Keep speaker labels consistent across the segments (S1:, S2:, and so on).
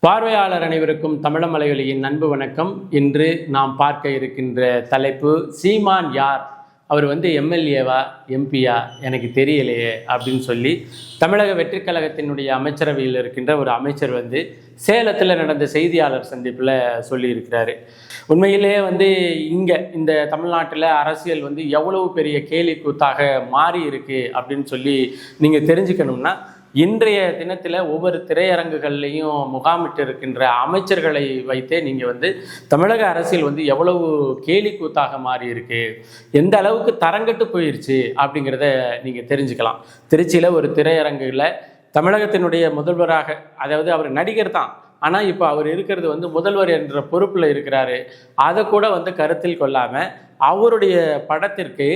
S1: பார்வையாளர் அனைவருக்கும் தமிழமலைகளின் அன்பு வணக்கம். இன்று நாம் பார்க்க இருக்கின்ற தலைப்பு, சீமான் யார், அவர் எம்எல்ஏவா எம்பியா எனக்கு தெரியலையே அப்படின்னு சொல்லி தமிழக வெற்றிக் கழகத்தினுடைய அமைச்சரவையில் இருக்கின்ற ஒரு அமைச்சர் சேலத்தில் நடந்த செய்தியாளர் சந்திப்பில் சொல்லியிருக்கிறாரு. உண்மையிலே இங்கே இந்த தமிழ்நாட்டில் அரசியல் எவ்வளவு பெரிய கேலி கூத்தாக மாறி இருக்கு அப்படின்னு சொல்லி நீங்கள் தெரிஞ்சுக்கணும்னா, இன்றைய தினத்தில் ஒவ்வொரு திரையரங்குகள்லையும் முகாமிட்டு இருக்கின்ற அமைச்சர்களை வைத்தே நீங்கள் தமிழக அரசியல் எவ்வளவு கேலி கூத்தாக மாறி இருக்கு, எந்த அளவுக்கு தரங்கட்டு போயிடுச்சு அப்படிங்கிறத நீங்கள் தெரிஞ்சுக்கலாம். திருச்சியில் ஒரு திரையரங்குல தமிழகத்தினுடைய முதல்வராக, அதாவது அவர் நடிகர் தான், ஆனால் இப்போ அவர் இருக்கிறது முதல்வர் என்ற பொறுப்பில் இருக்கிறாரு. அதை கூட கருத்தில் கொள்ளாமல் அவருடைய படத்திற்கு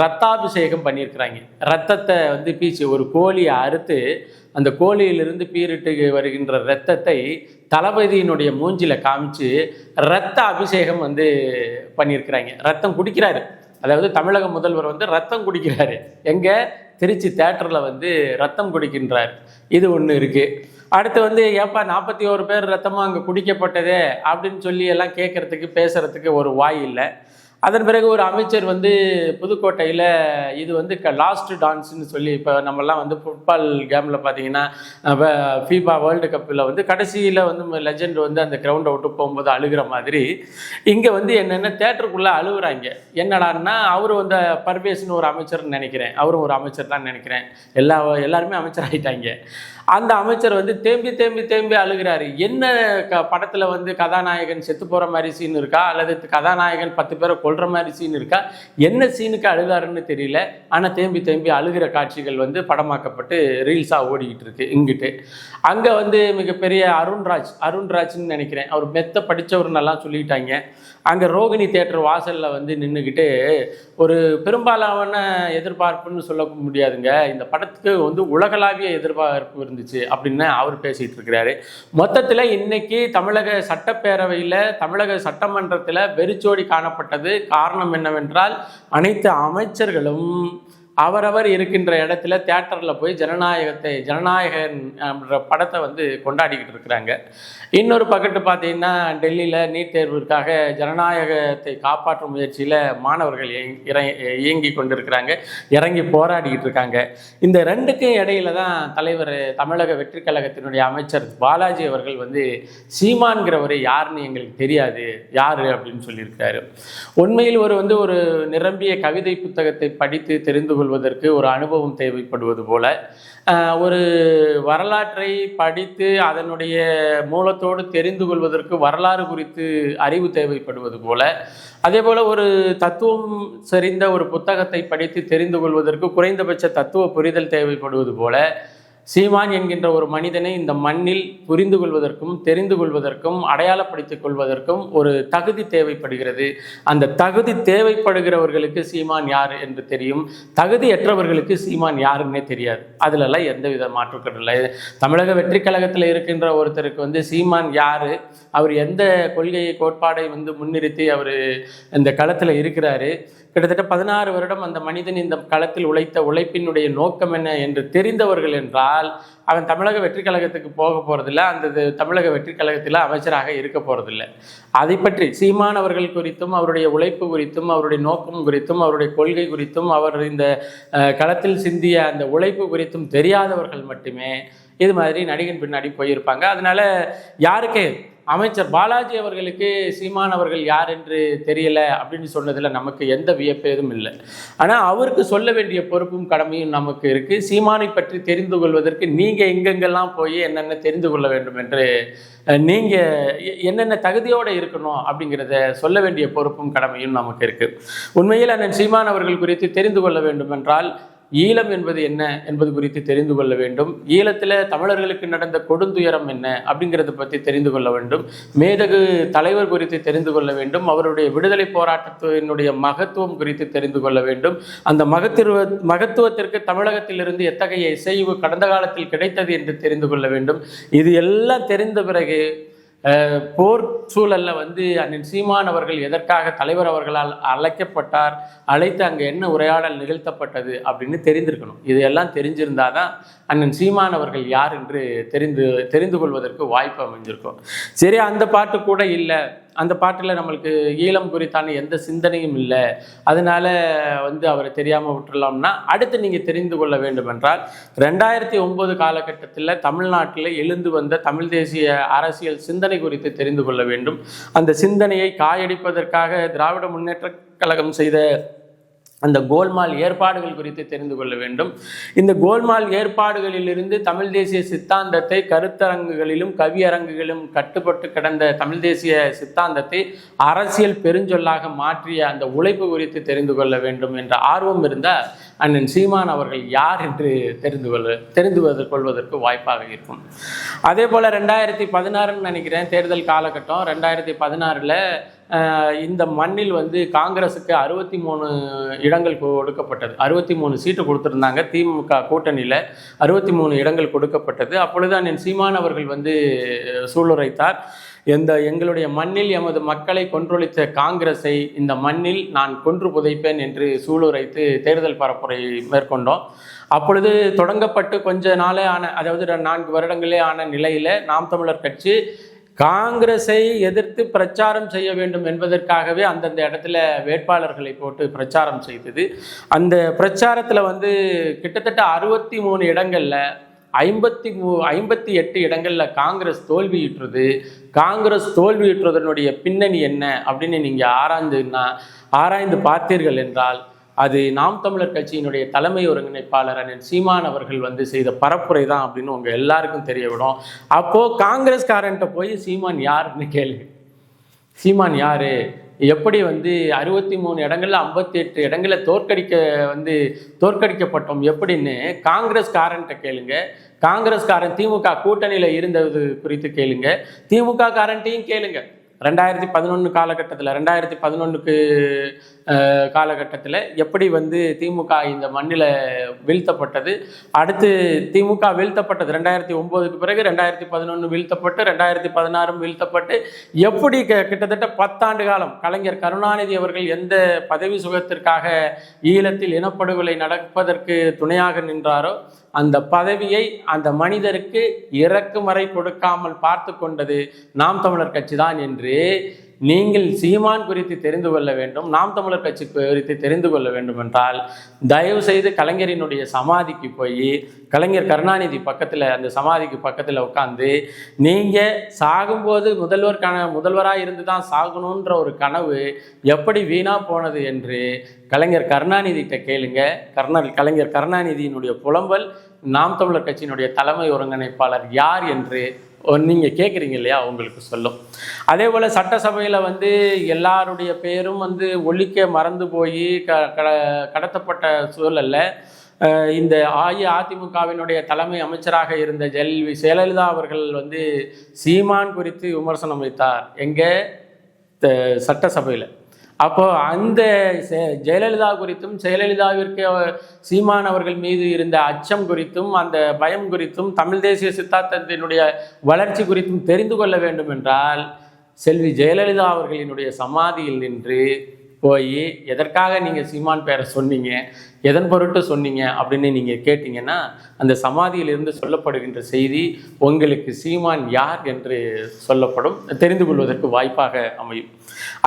S1: ரத்தாபிஷேகம் பண்ணியிருக்கிறாங்க. ரத்தத்தை பீச்சு, ஒரு கோழியை அறுத்து அந்த கோழியிலிருந்து பீரிட்டு வருகின்ற ரத்தத்தை தளபதியினுடைய மூஞ்சில காமிச்சு ரத்த அபிஷேகம் பண்ணியிருக்கிறாங்க. ரத்தம் குடிக்கிறாரு, அதாவது தமிழக முதல்வர் ரத்தம் குடிக்கிறாரு. எங்கே? திருச்சி தேட்டரில் ரத்தம் குடிக்கின்றார். இது ஒன்று இருக்குது. அடுத்து ஏப்பா 41 பேர் ரத்தமாக அங்கே குடிக்கப்பட்டதே அப்படின்னு சொல்லி எல்லாம் கேட்குறதுக்கு பேசுகிறதுக்கு ஒரு வாய் இல்லை. அதன் பிறகு ஒரு அமைச்சர் புதுக்கோட்டையில் இது லாஸ்ட் டான்ஸ்ன்னு சொல்லி, இப்போ நம்மலாம் ஃபுட்பால் கேமில் பார்த்தீங்கன்னா ஃபீபா வேர்ல்டு கப்பில் கடைசியில் லெஜண்ட் அந்த கிரவுண்டை விட்டு போகும்போது அழுகிற மாதிரி இங்கே என்னென்ன தேட்டருக்குள்ளே அழுகுறாங்க. என்னடான்னா, அவரு பர்வேஸ்னு ஒரு அமைச்சர்னு நினைக்கிறேன், அவரும் ஒரு அமைச்சர் தான் நினைக்கிறேன், எல்லாருமே அமைச்சர் ஆகிட்டாங்க. அந்த அமைச்சர் தேம்பி தேம்பி தேம்பி அழுகிறாரு. என்ன படத்தில் கதாநாயகன் செத்து போகிற மாதிரி சீன் இருக்கா, அல்லது கதாநாயகன் 10 பேரை கொல்ற மாதிரி சீன் இருக்கா, என்ன சீனுக்கு அழுகாருன்னு தெரியல. ஆனால் தேம்பி தேம்பி அழுகிற காட்சிகள் படமாக்கப்பட்டு ரீல்ஸாக ஓடிக்கிட்டு இருக்கு. இங்கிட்டு அங்கே மிகப்பெரிய அருண்ராஜ்னு நினைக்கிறேன், அவர் மெத்த படித்தவர்னெல்லாம் சொல்லிட்டாங்க. அங்கே ரோகிணி தேட்டர் வாசலில் நின்றுக்கிட்டு ஒரு பெரும்பாலான எதிர்பார்ப்புன்னு சொல்ல முடியாதுங்க, இந்த படத்துக்கு உலகளாவிய எதிர்பார்ப்பு இருந்துச்சு அப்படின்னு அவர் பேசிகிட்டு இருக்கிறாரு. மொத்தத்தில் இன்னைக்கு தமிழக சட்டப்பேரவையில், தமிழக சட்டமன்றத்தில் வெறிச்சோடி காணப்பட்டது. காரணம் என்னவென்றால், அனைத்து அமைச்சர்களும் அவரவர் இருக்கின்ற இடத்துல தியேட்டரில் போய் ஜனநாயகன் படத்தை கொண்டாடிக்கிட்டு இருக்கிறாங்க. இன்னொரு பக்கத்து பார்த்தீங்கன்னா, டெல்லியில் நீட் தேர்விற்காக ஜனநாயகத்தை காப்பாற்றும் முயற்சியில் மாணவர்கள் இயங்கி கொண்டிருக்கிறாங்க, இறங்கி போராடிக்கிட்டு இருக்காங்க. இந்த ரெண்டுக்கும் இடையில தான் தலைவர், தமிழக வெற்றிக் கழகத்தினுடைய அமைச்சர் பாலாஜி அவர்கள் சீமான்கிறவர் யாருன்னு எங்களுக்கு தெரியாது, யார் அப்படின்னு சொல்லியிருக்காரு. உண்மையில் ஒரு நிரம்பிய கவிதை புத்தகத்தை படித்து தெரிந்து கொள்வதற்கு ஒரு அனுபவம் தேவைப்படுவது போல, ஒரு வரலாற்றை படித்து அதனுடைய மூலத்தோடு தெரிந்து கொள்வதற்கு வரலாறு குறித்து அறிவு தேவைப்படுவது போல, அதே போல் ஒரு தத்துவம் செறிந்த ஒரு புத்தகத்தை படித்து தெரிந்து கொள்வதற்கு குறைந்தபட்ச தத்துவ புரிதல் தேவைப்படுவது போல, சீமான் என்கின்ற ஒரு மனிதனை இந்த மண்ணில் புரிந்து கொள்வதற்கும் தெரிந்து கொள்வதற்கும் அடையாளப்படுத்திக் கொள்வதற்கும் ஒரு தகுதி தேவைப்படுகிறது. அந்த தகுதி தேவைப்படுகிறவர்களுக்கு சீமான் யார் என்று தெரியும், தகுதியற்றவர்களுக்கு சீமான் யாருன்னே தெரியாது. அதிலெல்லாம் எந்தவித மாற்றுக்கட்டும் இல்லை. தமிழக வெற்றிக் கழகத்தில் இருக்கின்ற ஒருத்தருக்கு சீமான் யார், அவர் எந்த கொள்கையை கோட்பாடை முன்னிறுத்தி அவர் இந்த களத்தில் இருக்கிறாரு, கிட்டத்தட்ட 16 வருடம் அந்த மனிதன் இந்த களத்தில் உழைத்த உழைப்பினுடைய நோக்கம் என்ன என்று தெரிந்தவர்கள் என்றால், அவன் தமிழக வெற்றிக் கழகத்துக்கு போக போகிறதில்ல, அந்த தமிழக வெற்றிக் கழகத்தில் அமைச்சராக இருக்க போகிறதில்லை. அதை பற்றி சீமான் அவர்கள் குறித்தும், அவருடைய உழைப்பு குறித்தும், அவருடைய நோக்கம் குறித்தும், அவருடைய கொள்கை குறித்தும், அவர் இந்த களத்தில் சிந்திய அந்த உழைப்பு குறித்தும் தெரியாதவர்கள் மட்டுமே இது மாதிரி நடிகன் பின்னாடி போயிருப்பாங்க. அதனால யாருக்கு அமைச்சர் பாலாஜி அவர்களுக்கு சீமான் அவர்கள் யார் என்று தெரியல அப்படின்னு சொன்னதில் நமக்கு எந்த வியப்பேதும் இல்லை. ஆனால் அவருக்கு சொல்ல வேண்டிய பொறுப்பும் கடமையும் நமக்கு இருக்குது. சீமானை பற்றி தெரிந்து கொள்வதற்கு நீங்கள் எங்கெங்கெல்லாம் போய் என்னென்ன தெரிந்து கொள்ள வேண்டும் என்று, நீங்கள் என்னென்ன தகுதியோடு இருக்கணும் அப்படிங்கிறத சொல்ல வேண்டிய பொறுப்பும் கடமையும் நமக்கு இருக்குது. உண்மையில் அண்ணன் சீமான் அவர்கள் குறித்து தெரிந்து கொள்ள வேண்டும் என்றால், ஈழம் என்பது என்ன என்பது குறித்து தெரிந்து கொள்ள வேண்டும். ஈழத்தில் தமிழர்களுக்கு நடந்த கொடுந்துயரம் என்ன அப்படிங்கிறத பற்றி தெரிந்து கொள்ள வேண்டும். மேதகு தலைவர் குறித்து தெரிந்து கொள்ள வேண்டும். அவருடைய விடுதலை போராட்டத்தினுடைய மகத்துவம் குறித்து தெரிந்து கொள்ள வேண்டும். அந்த மகத்துவத்திற்கு தமிழகத்திலிருந்து எத்தகைய இசைவு கடந்த காலத்தில் கிடைத்தது என்று தெரிந்து கொள்ள வேண்டும். இது எல்லாம் தெரிந்த பிறகு போர் சூழலில் வந்து அண்ணன் சீமான் அவர்கள் எதற்காக தலைவர் அவர்களால் அழைக்கப்பட்டார், அழைத்து அங்கே என்ன உரையாடல் நிகழ்த்தப்பட்டது அப்படின்னு தெரிந்திருக்கணும். இதெல்லாம் தெரிஞ்சிருந்தால் தான் அண்ணன் சீமான் அவர்கள் யார் என்று தெரிந்து கொள்வதற்கு வாய்ப்பு அமைஞ்சிருக்கும். சரி, அந்த பாட்டு கூட இல்லை, அந்த பாட்டில் நம்மளுக்கு ஈழம் குறித்தான எந்த சிந்தனையும் இல்லை, அதனால வந்து அவரை தெரியாமல் விட்டுடலாம்னா, அடுத்து நீங்கள் தெரிந்து கொள்ள வேண்டும் என்றால் 2009 காலகட்டத்தில் தமிழ்நாட்டில் எழுந்து வந்த தமிழ் தேசிய அரசியல் சிந்தனை குறித்து தெரிந்து கொள்ள வேண்டும். அந்த சிந்தனையை காயடிப்பதற்காக திராவிட முன்னேற்ற கழகம் செய்த அந்த கோல்மால் ஏற்பாடுகள் குறித்து தெரிந்து கொள்ள வேண்டும். இந்த கோல்மால் ஏற்பாடுகளிலிருந்து தமிழ் தேசிய சித்தாந்தத்தை கருத்தரங்குகளிலும் கவியரங்குகளிலும் கட்டுப்பட்டு கிடந்த தமிழ் தேசிய சித்தாந்தத்தை அரசியல் பெருஞ்சொல்லாக மாற்றிய அந்த உழைப்பு குறித்து தெரிந்து கொள்ள வேண்டும் என்ற ஆர்வம் இருந்தால் அண்ணன் சீமான் அவர்கள் யார் என்று தெரிந்து கொள்வதற்கு வாய்ப்பாக இருக்கும். அதே போல் 2016 நினைக்கிறேன் தேர்தல் காலகட்டம். 2016 இந்த மண்ணில் வந்து காங்கிரஸுக்கு 63 இடங்கள் கொடுக்கப்பட்டது. 63 சீட்டு கொடுத்துருந்தாங்க. திமுக கூட்டணியில் 63 இடங்கள் கொடுக்கப்பட்டது. அப்பொழுது அண்ணன் சீமான் அவர்கள் வந்து சூளுரைத்தார், எங்களுடைய மண்ணில் எமது மக்களை கொன்றொழித்த காங்கிரஸை இந்த மண்ணில் நான் கொன்று புதைப்பேன் என்று சூளுரைத்து தேர்தல் பரப்புரை மேற்கொண்டோம். அப்பொழுது தொடங்கப்பட்டு கொஞ்ச நாளே ஆன, அதாவது 4 வருடங்களே ஆன நிலையில் நாம் தமிழர் கட்சி காங்கிரஸை எதிர்த்து பிரச்சாரம் செய்ய வேண்டும் என்பதற்காகவே அந்தந்த இடத்துல வேட்பாளர்களை போட்டு பிரச்சாரம் செய்தது. அந்த பிரச்சாரத்தில் வந்து கிட்டத்தட்ட 63 இடங்களில் 58 இடங்களில் காங்கிரஸ் தோல்வியுற்றது. காங்கிரஸ் தோல்வியுற்றதனுடைய பின்னணி என்ன அப்படின்னு நீங்கள் ஆராய்ந்து பார்த்தீர்கள் என்றால் அது நாம் தமிழர் கட்சியினுடைய தலைமை ஒருங்கிணைப்பாளர் அண்ணன் சீமான் அவர்கள் வந்து செய்த பரப்புரை தான் அப்படின்னு உங்கள் எல்லாருக்கும் தெரிய விடும். அப்போது காங்கிரஸ்காரன்ட்ட போய் சீமான் யாருன்னு கேளு, சீமான் யார், எப்படி வந்து 63 இடங்களில் 58 இடங்களை தோற்கடிக்கப்பட்டோம் எப்படின்னு காங்கிரஸ்காரன்ட்ட கேளுங்க. காங்கிரஸ்காரன் திமுக கூட்டணியில் இருந்தது குறித்து கேளுங்க, திமுக காரன்ட்டையும் கேளுங்க. 2011 காலகட்டத்தில் 2011 காலகட்டத்தில் எப்படி வந்து திமுக இந்த மண்ணில் வீழ்த்தப்பட்டது, அடுத்து திமுக வீழ்த்தப்பட்டது 2009 பிறகு 2011 வீழ்த்தப்பட்டு 2016 வீழ்த்தப்பட்டு எப்படி கிட்டத்தட்ட 10 ஆண்டு காலம் கலைஞர் கருணாநிதி அவர்கள் எந்த பதவி சுகத்திற்காக ஈழத்தில் இனப்படுகொலை நடப்பதற்கு துணையாக நின்றாரோ அந்த பதவியை அந்த மனிதருக்கு இறக்குமறை கொடுக்காமல் பார்த்து கொண்டது நாம் தமிழர் கட்சி தான் என்று நீங்கள் சீமான் குறித்து தெரிந்து கொள்ள வேண்டும், நாம் தமிழர் கட்சி குறித்து தெரிந்து கொள்ள வேண்டும் என்றால் தயவு செய்து கலைஞரினுடைய சமாதிக்கு போய் கலைஞர் கருணாநிதி பக்கத்தில் அந்த சமாதிக்கு பக்கத்தில் உட்காந்து நீங்கள் சாகும்போது முதல்வராக இருந்து தான் சாகணுன்ற ஒரு கனவு எப்படி வீணா போனது என்று கலைஞர் கருணாநிதிகிட்ட கேளுங்க. கலைஞர் கருணாநிதியினுடைய புலம்பல் நாம் தமிழர் கட்சியினுடைய தலைமை ஒருங்கிணைப்பாளர் யார் என்று நீங்கள் கேட்குறீங்க இல்லையா, உங்களுக்கு சொல்லும். அதே போல் சட்டசபையில் வந்து எல்லாருடைய பேரும் வந்து ஒழிக்க மறந்து போய் கடத்தப்பட்ட சூழலில் இந்த அஇஅதிமுகவினுடைய தலைமை அமைச்சராக இருந்த ஜெயலலிதா அவர்கள் வந்து சீமான் குறித்து விமர்சனம் வைத்தார் எங்கே சட்டசபையில். அப்போ அந்த ஜெயலலிதா குறித்தும் ஜெயலலிதாவிற்கு சீமான் அவர்கள் மீது இருந்த அச்சம் குறித்தும் அந்த பயம் குறித்தும் தமிழ் தேசிய சித்தாந்தத்தினுடைய வளர்ச்சி குறித்தும் தெரிந்து கொள்ள வேண்டும் என்றால் செல்வி ஜெயலலிதா அவர்களினுடைய சமாதியில் நின்று போய் எதற்காக நீங்கள் சீமான் பேரை சொன்னீங்க, எதன் பொருட்டு சொன்னீங்க அப்படின்னு நீங்கள் கேட்டிங்கன்னா அந்த சமாதியிலிருந்து சொல்லப்படுகின்ற செய்தி உங்களுக்கு சீமான் யார் என்று சொல்லப்படும், தெரிந்து கொள்வதற்கு வாய்ப்பாக அமையும்.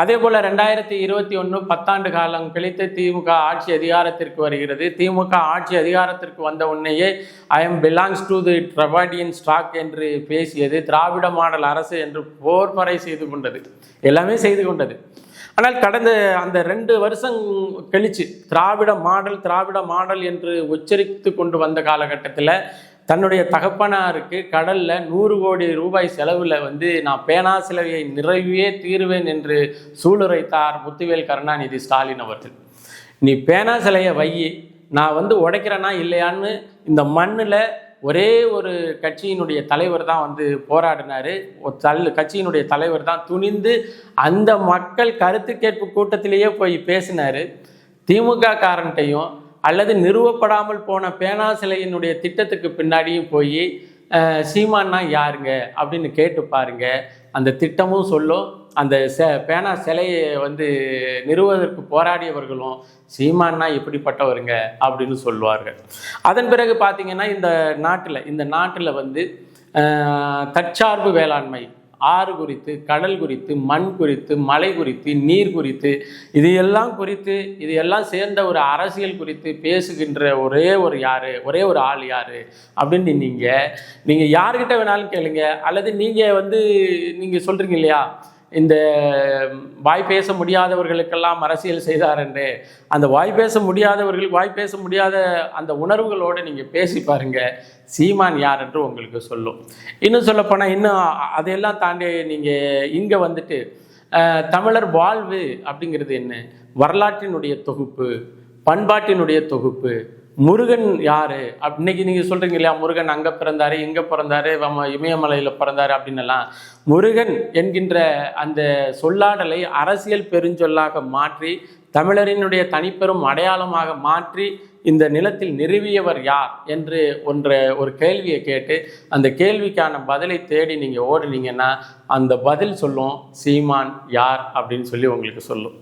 S1: அதே போல் 2021 10 காலம் கழித்து திமுக ஆட்சி அதிகாரத்திற்கு வருகிறது. திமுக ஆட்சி அதிகாரத்திற்கு வந்த உடனேயே I M belongs to the Dravidian stock என்று பேசியது, திராவிட மாடல் அரசு என்று போர்பறை செய்து கொண்டது, எல்லாமே செய்து கொண்டது. ஆனால் கடந்த அந்த 2 வருஷம் கழித்து திராவிட மாடல் என்று உச்சரித்து கொண்டு வந்த காலகட்டத்தில் தன்னுடைய தகப்பனாருக்கு கடலில் 100 கோடி ரூபாய் செலவில் வந்து நான் பேனா சிலையை நிறைவே தீருவேன் என்று சூளுரைத்தார் முத்துவேல் கருணாநிதி ஸ்டாலின் அவர்கள். நீ பேனா சிலையை வை, நான் வந்து உடைக்கிறேன்னா இல்லையான்னு இந்த மண்ணில் ஒரே ஒரு கட்சியினுடைய தலைவர் தான் வந்து போராடினார். கட்சியினுடைய தலைவர் தான் துணிந்து அந்த மக்கள் கருத்து கேட்பு கூட்டத்திலேயே போய் பேசினார். திமுக காரன்ட்டையும் அல்லது நிறுவப்படாமல் போன பேனா சிலையினுடைய திட்டத்துக்கு பின்னாடியும் போய் சீமான்னா யாருங்க அப்படின்னு கேட்டு பாருங்க. அந்த திட்டமும் சொல்லும். அந்த பேனா சிலையை வந்து நிறுவுவதற்கு போராடியவர்களும் சீமான்னா இப்படிப்பட்டவருங்க அப்படின்னு சொல்லுவார்கள். அதன் பிறகு பார்த்தீங்கன்னா இந்த நாட்டில் வந்து தற்சார்பு வேளாண்மை, ஆறு குறித்து, கடல் குறித்து, மண் குறித்து, மலை குறித்து, நீர் குறித்து, இது எல்லாம் சேர்ந்த ஒரு அரசியல் குறித்து பேசுகின்ற ஒரே ஒரு ஆள் யாரு அப்படின்னு நீங்கள் யார்கிட்ட வேணாலும் கேளுங்க. அல்லது நீங்கள் சொல்கிறீங்க இல்லையா, இந்த வாய் பேச முடியாதவர்களுக்கெல்லாம் அரசியல் செய்தார் என்று, அந்த வாய் பேச முடியாத அந்த உணர்வுகளோடு நீங்கள் பேசி பாருங்க, சீமான் யார் என்று உங்களுக்கு சொல்லும். இன்னும் சொல்லப்போனால் அதையெல்லாம் தாண்டி நீங்கள் இங்கே வந்துட்டு தமிழர் வாழ்வு அப்படிங்கிறது என்ன, வரலாற்றினுடைய தொகுப்பு, பண்பாட்டினுடைய தொகுப்பு, முருகன் யாரு இன்னைக்கு நீங்கள் சொல்கிறீங்க இல்லையா, முருகன் அங்கே பிறந்தாரு, இங்கே பிறந்தாரு, இமயமலையில் பிறந்தாரு அப்படின்னலாம். முருகன் என்கின்ற அந்த சொல்லாடலை அரசியல் பெருஞ்சொல்லாக மாற்றி, தமிழரினுடைய தனிப்பெரும் அடையாளமாக மாற்றி இந்த நிலத்தில் நிறுவியவர் யார் என்று ஒரு கேள்வியை கேட்டு அந்த கேள்விக்கான பதிலை தேடி நீங்கள் ஓடுனீங்கன்னா அந்த பதில் சொல்லும் சீமான் யார் அப்படின்னு சொல்லி உங்களுக்கு சொல்லும்.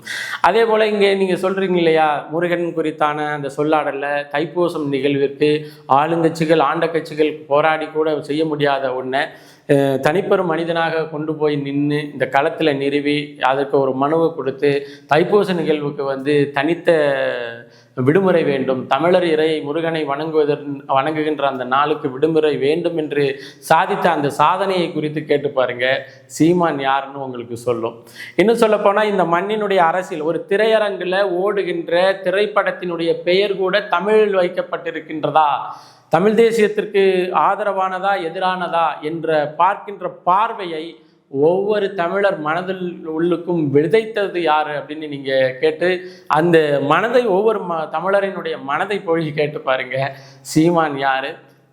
S1: அதே போல் இங்கே நீங்கள் சொல்கிறீங்க இல்லையா, முருகன் குறித்தான அந்த சொல்லாடலில் தைப்பூசம் நிகழ்விற்கு ஆண்ட கட்சிகள் போராடி கூட செய்ய முடியாத ஒன்றை தனிப்பெரும் மனிதனாக கொண்டு போய் நின்று இந்த களத்தில் நிறுவி அதற்கு ஒரு மனுவை கொடுத்து தைப்பூச நிகழ்வுக்கு வந்து தனித்த விடுமுறை வேண்டும், தமிழர் இறை முருகனை வணங்குகின்ற அந்த நாளுக்கு விடுமுறை வேண்டும் என்று சாதித்த அந்த சாதனையை குறித்து கேட்டு பாருங்க, சீமான் யாருன்னு உங்களுக்கு சொல்லும். இன்னும் சொல்லப்போனால் இந்த மண்ணினுடைய அரசியல், ஒரு திரையரங்கில் ஓடுகின்ற திரைப்படத்தினுடைய பெயர் கூட தமிழில் வைக்கப்பட்டிருக்கின்றதா, தமிழ் தேசியத்திற்கு ஆதரவானதா எதிரானதா என்ற பார்க்கின்ற பார்வையை ஒவ்வொரு தமிழர் மனதில் உள்ளுக்கும் விதைத்தது யாரு அப்படின்னு நீங்கள் கேட்டு அந்த மனதை ஒவ்வொரு தமிழரினுடைய மனதை பொழுகி கேட்டு பாருங்க, சீமான் யாரு,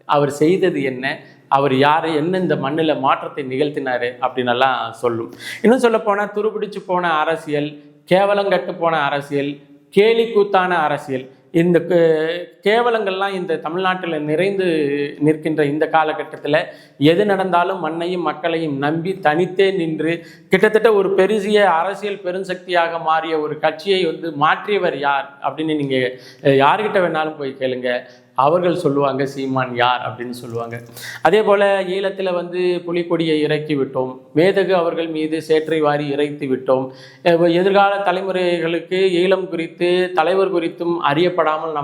S1: அவர் செய்தது என்ன, அவர் யார், என்ன இந்த மண்ணில் மாற்றத்தை நிகழ்த்தினார் அப்படின்னெல்லாம் சொல்லும். இன்னும் சொல்லப்போனால் துருபிடிச்சு போன அரசியல், கேவலங்கட்டு போன அரசியல், கேலி கூத்தான அரசியல், இந்த கேவலங்கள்லாம் இந்த தமிழ்நாட்டில் நிறைந்து நிற்கின்ற இந்த காலகட்டத்தில் எது நடந்தாலும் மண்ணையும் மக்களையும் நம்பி தனித்தே நின்று கிட்டத்தட்ட ஒரு பெரிய அரசியல் பெருசக்தியாக மாறிய ஒரு கட்சியை வந்து மாற்றியவர் யார் அப்படின்னு நீங்கள் யார்கிட்ட வேணாலும் போய் கேளுங்க, அவர்கள் சொல்லுவாங்க சீமான் யார் அப்படின்னு சொல்லுவாங்க. அதே போல் ஈழத்தில் வந்து புலிக்கொடியை இறக்கி விட்டோம், மேதகு அவர்கள் மீது சேற்றை வாரி இறைத்து விட்டோம், எதிர்கால தலைமுறைகளுக்கு ஈழம் குறித்து தலைவர் குறித்தும் அறியப்படாமல்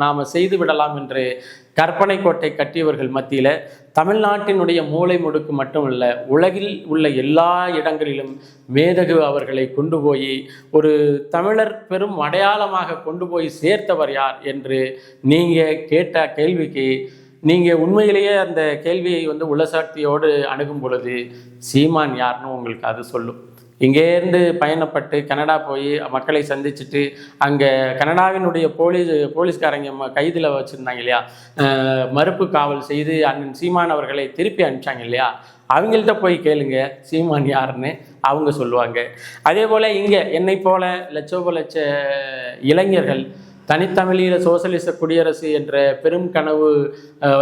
S1: நாம் செய்து விடலாம் என்று கற்பனை கோட்டை கட்டியவர்கள் மத்தியில் தமிழ்நாட்டினுடைய மூலை முடுக்கு மட்டுமல்ல, உலகில் உள்ள எல்லா இடங்களிலும் மேதகு அவர்களை கொண்டு போய் ஒரு தமிழர் பெரும் அடையாளமாக கொண்டு போய் சேர்த்தவர் யார் என்று நீங்கள் கேட்ட கேள்விக்கு நீங்கள் உண்மையிலேயே அந்த கேள்வியை வந்து உளசக்தியோடு அணுகும் பொழுது சீமான் யாருன்னு உங்களுக்கு அது சொல்லும். இங்கேருந்து பயணப்பட்டு கனடா போய் மக்களை சந்திச்சுட்டு அங்கே கனடாவினுடைய போலீஸ்காரங்க கைதில் வச்சுருந்தாங்க இல்லையா, மறுப்பு காவல் செய்து அண்ணன் சீமான் அவர்களை திருப்பி அனுப்பிச்சாங்க இல்லையா, அவங்கள்ட்ட போய் கேளுங்க சீமான் யாருன்னு, அவங்க சொல்லுவாங்க. அதே போல் இங்கே என்னை போல லட்ச இளைஞர்கள் தனித்தமிழீழ சோசலிச குடியரசு என்ற பெரும் கனவு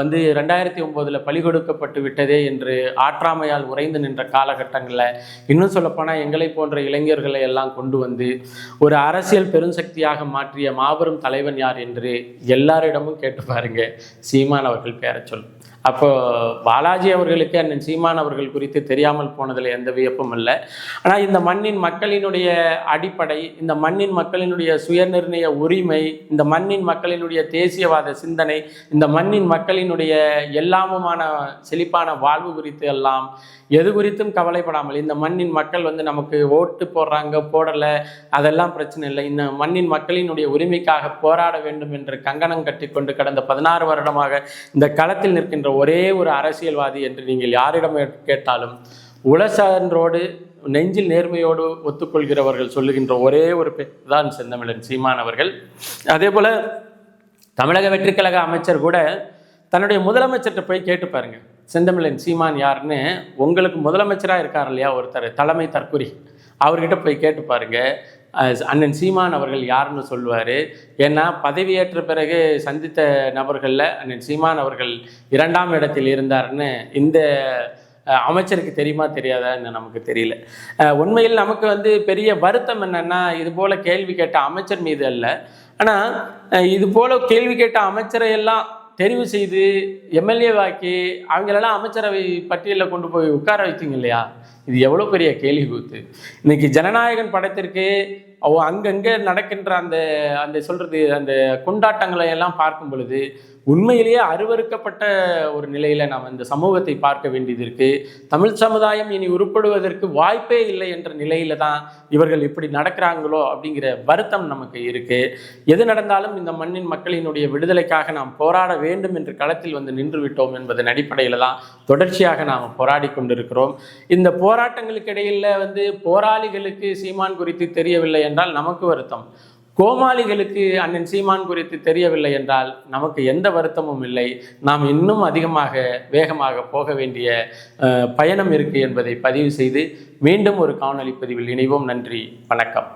S1: வந்து 2009 பலி கொடுக்கப்பட்டு விட்டதே என்று ஆற்றாமையால் உறைந்து நின்ற காலகட்டங்களில் இன்னும் சொல்லப்போனால் எங்களை போன்ற இளைஞர்களை எல்லாம் கொண்டு வந்து ஒரு அரசியல் பெருசக்தியாக மாற்றிய மாபெரும் தலைவன் யார் என்று எல்லாரிடமும் கேட்டு பாருங்க, சீமான் அவர்கள் பேரை சொல்லும். அப்போ பாலாஜி அவர்களுக்கு அண்ணன் சீமான் அவர்கள் குறித்து தெரியாமல் போனதில் எந்த வியப்பும் இல்லை. ஆனால் இந்த மண்ணின் மக்களினுடைய அடிப்படை, இந்த மண்ணின் மக்களினுடைய சுயநிர்ணய உரிமை, இந்த மண்ணின் மக்களினுடைய தேசியவாத சிந்தனை, இந்த மண்ணின் மக்களினுடைய எல்லாமுமான செழிப்பான வாழ்வு குறித்து எல்லாம் எது குறித்தும் கவலைப்படாமல், இந்த மண்ணின் மக்கள் வந்து நமக்கு ஓட்டு போடுறாங்க போடலை அதெல்லாம் பிரச்சனை இல்லை, இந்த மண்ணின் மக்களினுடைய உரிமைக்காக போராட வேண்டும் என்று கங்கணம் கட்டிக்கொண்டு கடந்த 16 வருடமாக இந்த களத்தில் நிற்கின்ற ஒரே ஒரு அரசியல்வாதி என்று நீங்கள் யாரிடம் கேட்டாலும் உளசான்றோடு நெஞ்சில் நேர்மையோடு ஒத்துக்கொள்கிறவர்கள் சொல்லுகின்ற ஒரே ஒரு பேர் தான் செந்தமிழன் சீமான் அவர்கள். அதே போல் தமிழக வெற்றிக்கழக அமைச்சர் கூட தன்னுடைய முதலமைச்சர்கிட்ட போய் கேட்டு பாருங்க, செந்தமிழன் சீமான் யாருன்னு. உங்களுக்கு முதலமைச்சராக இருக்கார் இல்லையா ஒருத்தர், தலைமை தற்குறி, அவர்கிட்ட போய் கேட்டு பாருங்க, அண்ணன் சீமான் அவர்கள் யாருன்னு சொல்லுவார். ஏன்னா பதவியேற்ற பிறகு சந்தித்த நபர்களில் அண்ணன் சீமான் அவர்கள் 2ஆம் இடத்தில் இருந்தார்னு இந்த அமைச்சருக்கு தெரியுமா தெரியாதான்னு நமக்கு தெரியல. உண்மையில் நமக்கு வந்து பெரிய வருத்தம் என்னன்னா, இது போல கேள்வி கேட்ட அமைச்சர் மீது அல்ல. ஆனால் இது போல கேள்வி கேட்ட அமைச்சரை எல்லாம் தெரிவு செய்து எம்எல்ஏவாக்கி அவங்களெல்லாம் அமைச்சரவை பட்டியலில் கொண்டு போய் உட்கார வைத்தீங்க இல்லையா? இது எவ்வளோ பெரிய கேள்வி கூத்து. இன்னைக்கு ஜனநாயகன் படத்திற்கு அங்கங்கே நடக்கின்ற அந்த அந்த சொல்றது அந்த கொண்டாட்டங்களை எல்லாம் பார்க்கும் பொழுது உண்மையிலேயே அருவருக்கப்பட்ட ஒரு நிலையில நாம் இந்த சமூகத்தை பார்க்க வேண்டியது இருக்கு. தமிழ் சமுதாயம் இனி உருப்படுவதற்கு வாய்ப்பே இல்லை என்ற நிலையில தான் இவர்கள் இப்படி நடக்கிறாங்களோ அப்படிங்கிற வருத்தம் நமக்கு இருக்கு. எது நடந்தாலும் இந்த மண்ணின் மக்களினுடைய விடுதலைக்காக நாம் போராட வேண்டும் என்று களத்தில் வந்து நின்று விட்டோம் என்பதன் அடிப்படையில் தான் தொடர்ச்சியாக நாம் போராடி கொண்டிருக்கிறோம். இந்த போராட்டங்களுக்கு இடையில வந்து போராளிகளுக்கு சீமான் குறித்து தெரியவில்லை என்றால் நமக்கு வருத்தம், கோமாளிகளுக்கு அண்ணன் சீமான் குறித்து தெரியவில்லை என்றால் நமக்கு எந்த வருத்தமும் இல்லை. நாம் இன்னும் அதிகமாக வேகமாக போக வேண்டிய பயணம் இருக்கு என்பதை பதிவு செய்து மீண்டும் ஒரு காணொளி பதிவில் இணைவோம். நன்றி, வணக்கம்.